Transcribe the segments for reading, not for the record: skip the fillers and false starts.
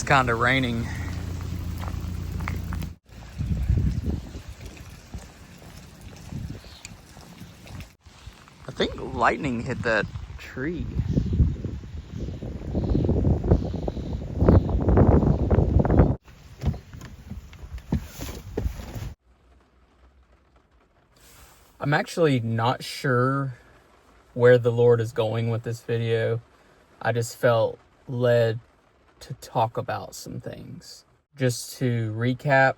It's kind of raining. I think lightning hit that tree. I'm actually not sure where the Lord is going with this video. I just felt led to talk about some things. Just to recap,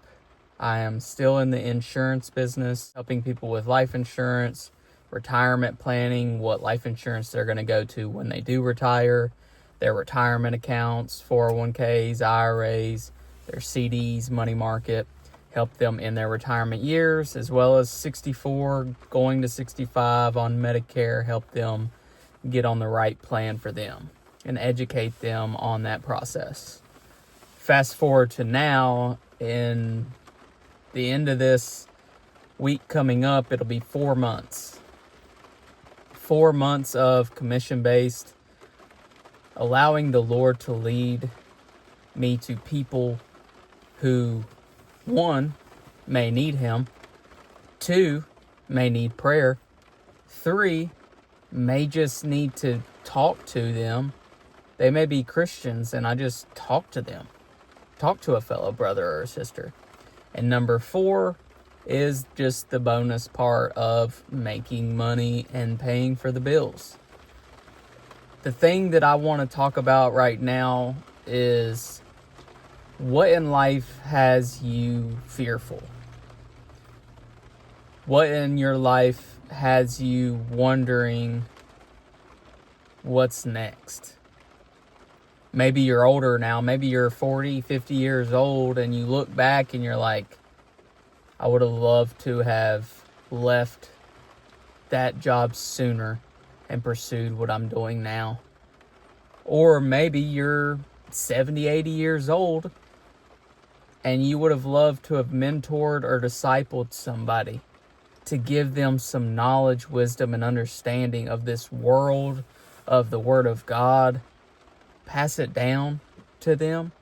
I am still in the insurance business, helping people with life insurance, retirement planning, what life insurance they're going to go to when they do retire, their retirement accounts, 401ks, IRAs, their CDs, money market, help them in their retirement years, as well as 64 going to 65 on Medicare, help them get on the right plan for them and educate them on that process. Fast forward to now, in the end of this week coming up, it'll be 4 months. 4 months of commission-based, allowing the Lord to lead me to people who, one, may need Him, two, may need prayer, three, may just need to talk to them. They may be Christians, and I just talk to them. Talk to a fellow brother or sister. And number four is just the bonus part of making money and paying for the bills. The thing that I want to talk about right now is what in life has you fearful? What in your life has you wondering what's next? Maybe you're older now. Maybe you're 40, 50 years old, and you look back and you're like, I would have loved to have left that job sooner and pursued what I'm doing now. Or maybe you're 70, 80 years old, and you would have loved to have mentored or discipled somebody to give them some knowledge, wisdom, and understanding of this world, of the Word of God. Pass it down to them.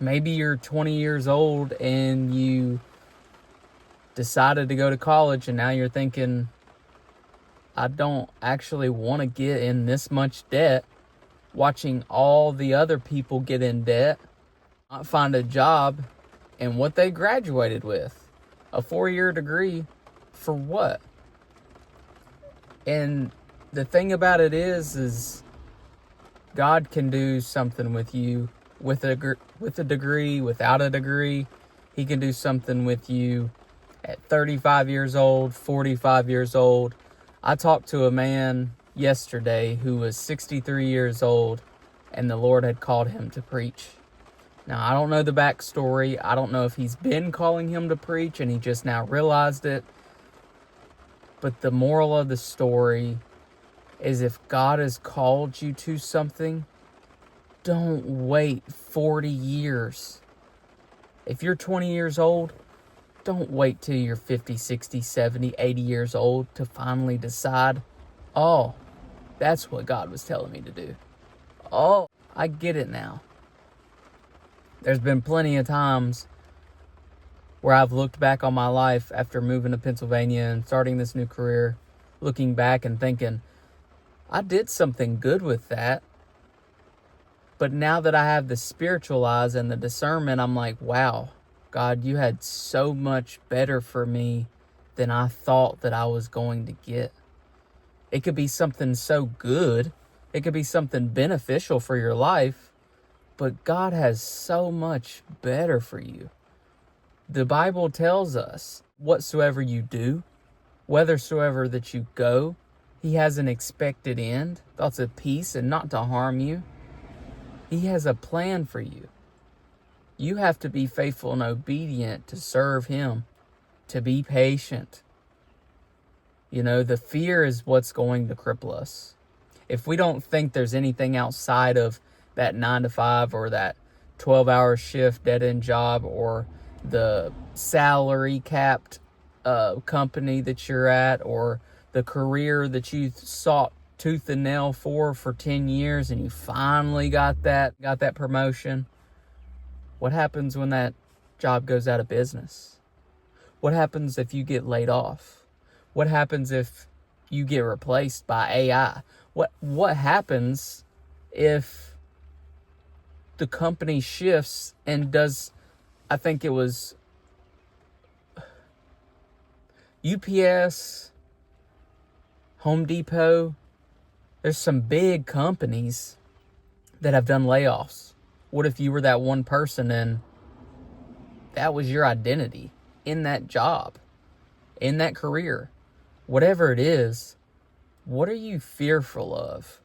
Maybe you're 20 years old and you decided to go to college, and now you're thinking, I don't actually want to get in this much debt, watching all the other people get in debt, not find a job, and what they graduated with, a 4-year degree, for what? And the thing about it is God can do something with you with a degree, without a degree. He can do something with you at 35 years old, 45 years old. I talked to a man yesterday who was 63 years old, and the Lord had called him to preach. Now, I don't know the backstory. I don't know if he's been calling him to preach and he just now realized it. But the moral of the story is, if God has called you to something, don't wait 40 years. If you're 20 years old, don't wait till you're 50, 60, 70, 80 years old to finally decide, oh, that's what God was telling me to do. Oh, I get it now. There's been plenty of times where I've looked back on my life after moving to Pennsylvania and starting this new career, looking back and thinking, I did something good with that. But now that I have the spiritual eyes and the discernment, I'm like, wow, God, you had so much better for me than I thought that I was going to get. It could be something so good. It could be something beneficial for your life. But God has so much better for you. The Bible tells us, whatsoever you do, whithersoever that you go, He has an expected end, thoughts of peace and not to harm you. He has a plan for you. You have to be faithful and obedient to serve Him, to be patient. You know, the fear is what's going to cripple us. If we don't think there's anything outside of that 9 to 5 or that 12-hour shift dead-end job or the salary capped company that you're at, or the career that you sought tooth and nail for 10 years and you finally got that promotion, What happens when that job goes out of business? What happens if you get laid off? What happens if you get replaced by AI? What happens if the company shifts and does, I think it was UPS, Home Depot, there's some big companies that have done layoffs. What if you were that one person and that was your identity in that job, in that career? Whatever it is, what are you fearful of?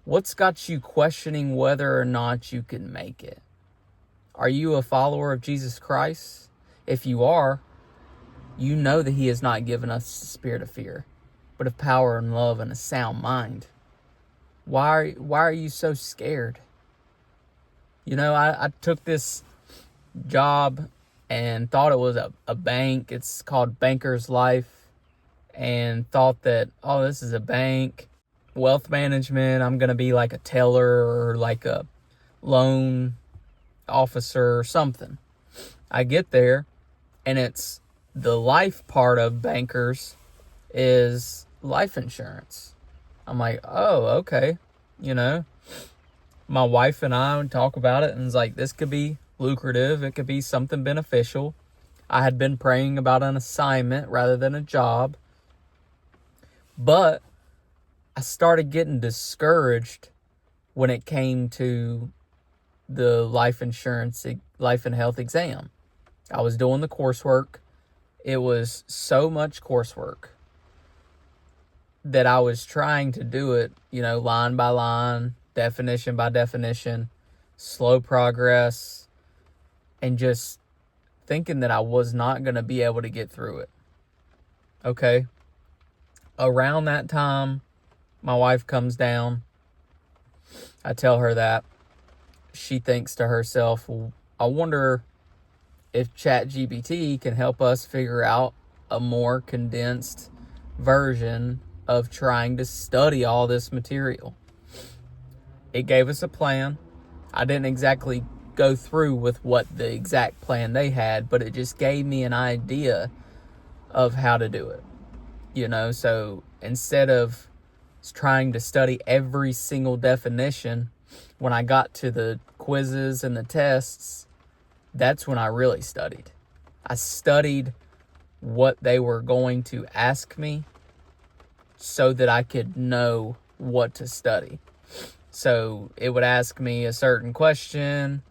What's got you questioning whether or not you can make it? Are you a follower of Jesus Christ? If you are, you know that he has not given us the spirit of fear, but of power and love and a sound mind. Why are you so scared? I took this job and thought it was a bank. It's called Banker's Life. And thought that, oh, this is a bank. Wealth management, I'm going to be like a teller or like a loan officer or something. I get there, and it's the life part of bankers is life insurance. I'm like, oh, okay. My wife and I would talk about it, and it's like, this could be lucrative. It could be something beneficial. I had been praying about an assignment rather than a job. But I started getting discouraged when it came to the life and health exam. I was doing the coursework. It was so much coursework that I was trying to do it, line by line, definition by definition, slow progress, and just thinking that I was not going to be able to get through it. Okay. Around that time, my wife comes down. I tell her that. She thinks to herself, well, I wonder if ChatGPT can help us figure out a more condensed version of trying to study all this material. It gave us a plan. I didn't exactly go through with what the exact plan they had, but it just gave me an idea of how to do it. So instead of trying to study every single definition, when I got to the quizzes and the tests, that's when I really studied. I studied what they were going to ask me so that I could know what to study. So it would ask me a certain question.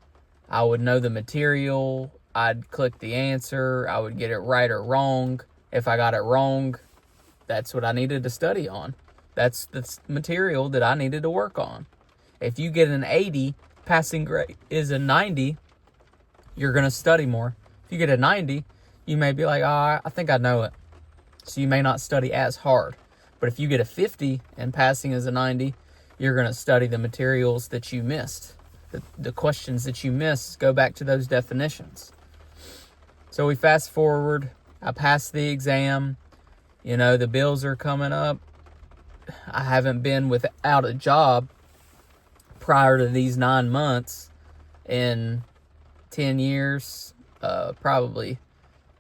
I would know the material. I'd click the answer. I would get it right or wrong. If I got it wrong, that's what I needed to study on. That's the material that I needed to work on. If you get an 80, passing grade is a 90, you're going to study more. If you get a 90, you may be like, I think I know it. So you may not study as hard. But if you get a 50 and passing is a 90, you're going to study the materials that you missed. The questions that you missed, go back to those definitions. So we fast forward. I passed the exam. The bills are coming up. I haven't been without a job prior to these 9 months in 10 years, probably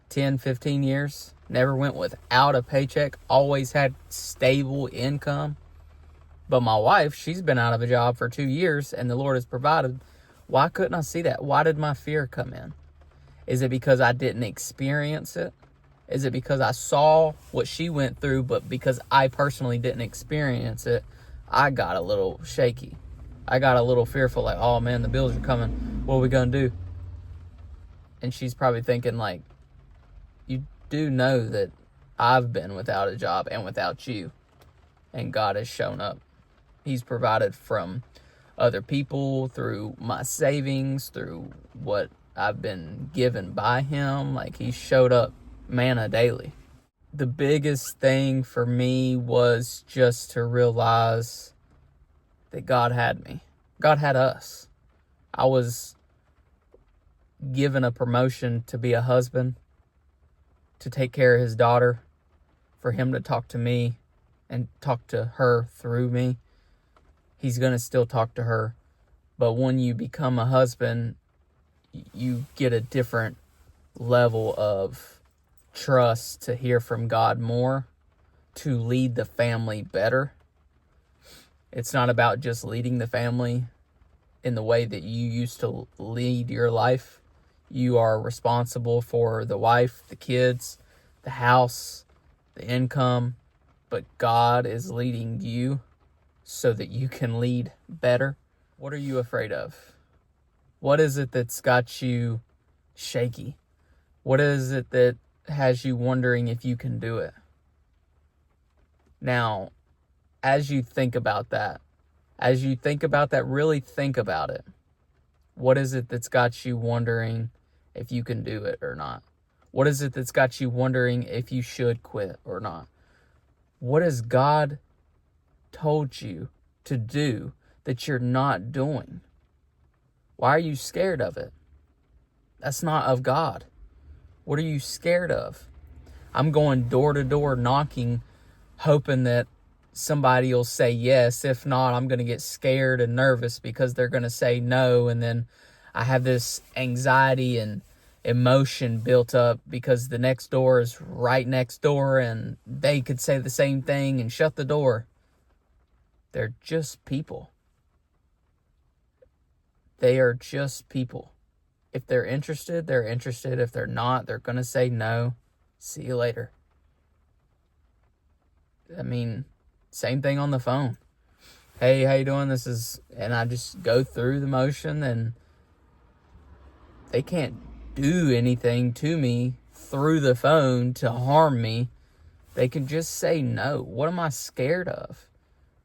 10, 15 years. Never went without a paycheck. Always had stable income. But my wife, she's been out of a job for 2 years, and the Lord has provided. Why couldn't I see that? Why did my fear come in? Is it because I didn't experience it? Is it because I saw what she went through, but because I personally didn't experience it, I got a little shaky. I got a little fearful, like, oh man, the bills are coming. What are we going to do? And she's probably thinking, like, you do know that I've been without a job and without you. And God has shown up. He's provided from other people, through my savings, through what I've been given by him. Like, he showed up manna daily. The biggest thing for me was just to realize that God had me. God had us. I was given a promotion to be a husband, to take care of his daughter, for him to talk to me and talk to her through me. He's going to still talk to her. But when you become a husband, you get a different level of trust to hear from God more, to lead the family better. It's not about just leading the family in the way that you used to lead your life. You are responsible for the wife, the kids, the house, the income, but God is leading you so that you can lead better. What are you afraid of? What is it that's got you shaky? What is it that has you wondering if you can do it? Now, as you think about that, really think about it. What is it that's got you wondering if you can do it or not? What is it that's got you wondering if you should quit or not? What has God told you to do that you're not doing? Why are you scared of it? That's not of God. What are you scared of? I'm going door to door knocking, hoping that somebody will say yes. If not, I'm going to get scared and nervous because they're going to say no. And then I have this anxiety and emotion built up because the next door is right next door and they could say the same thing and shut the door. They're just people. They are just people. If they're interested, they're interested. If they're not, they're going to say no. See you later. I mean, same thing on the phone. Hey, how you doing? And I just go through the motion, and they can't do anything to me through the phone to harm me. They can just say no. What am I scared of?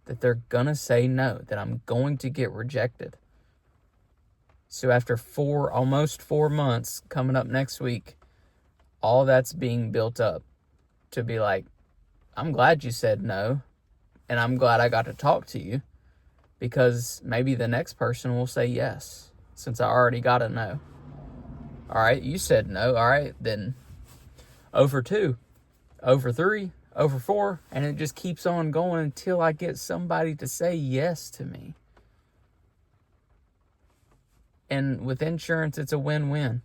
That they're gonna say no, that I'm going to get rejected. So after almost 4 months coming up next week, all that's being built up to be like, I'm glad you said no, and I'm glad I got to talk to you, because maybe the next person will say yes, since I already got a no. All right, you said no. All right, then 0 for 2, 0 for 3, 0 for 4, and it just keeps on going until I get somebody to say yes to me. And with insurance, it's a win-win.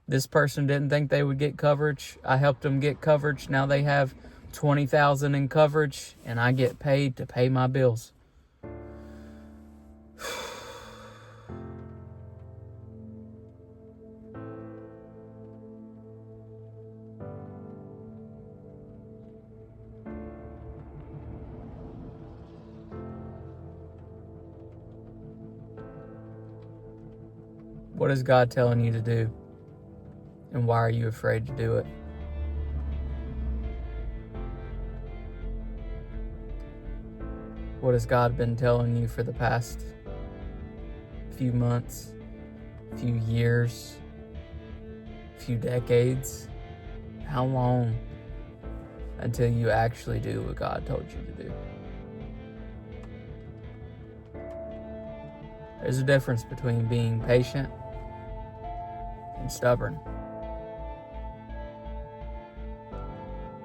This person didn't think they would get coverage. I helped them get coverage. Now they have $20,000 in coverage, and I get paid to pay my bills. What is God telling you to do? And why are you afraid to do it? What has God been telling you for the past few months, few years, few decades? How long until you actually do what God told you to do? There's a difference between being patient and stubborn.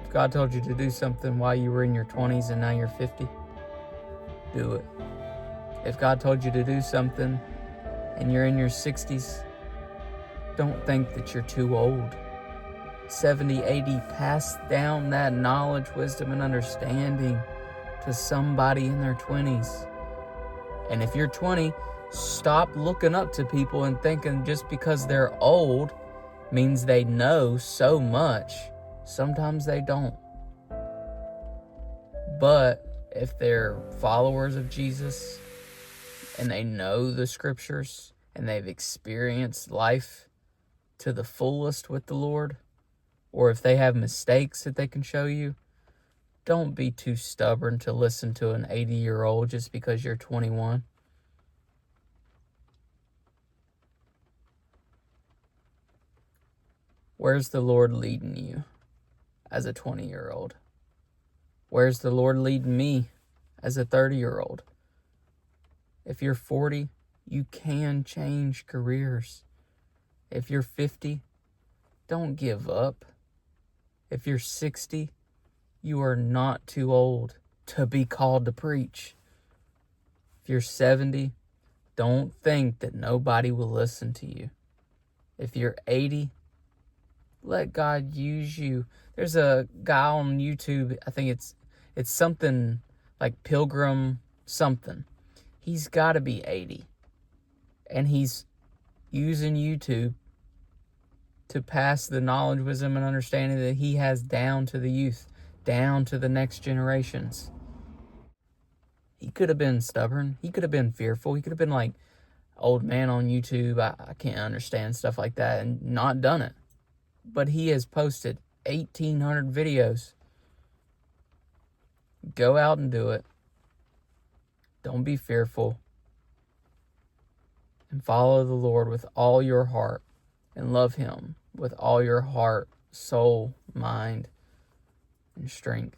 If God told you to do something while you were in your 20s and now you're 50, do it. If God told you to do something and you're in your 60s, don't think that you're too old. 70, 80, pass down that knowledge, wisdom, and understanding to somebody in their 20s. And if you're 20, stop looking up to people and thinking just because they're old means they know so much. Sometimes they don't. But if they're followers of Jesus and they know the scriptures and they've experienced life to the fullest with the Lord, or if they have mistakes that they can show you, don't be too stubborn to listen to an 80-year-old just because you're 21. Where's the Lord leading you as a 20-year-old? Where's the Lord leading me as a 30-year-old? If you're 40, you can change careers. If you're 50, don't give up. If you're 60, you are not too old to be called to preach. If you're 70, don't think that nobody will listen to you. If you're 80, let God use you. There's a guy on YouTube, I think it's something like Pilgrim something. He's got to be 80. And he's using YouTube to pass the knowledge, wisdom, and understanding that he has down to the youth, down to the next generations. He could have been stubborn. He could have been fearful. He could have been like, old man on YouTube, I can't understand stuff like that, and not done it. But he has posted 1,800 videos. Go out and do it. Don't be fearful. And follow the Lord with all your heart, and love him with all your heart, soul, mind, and strength.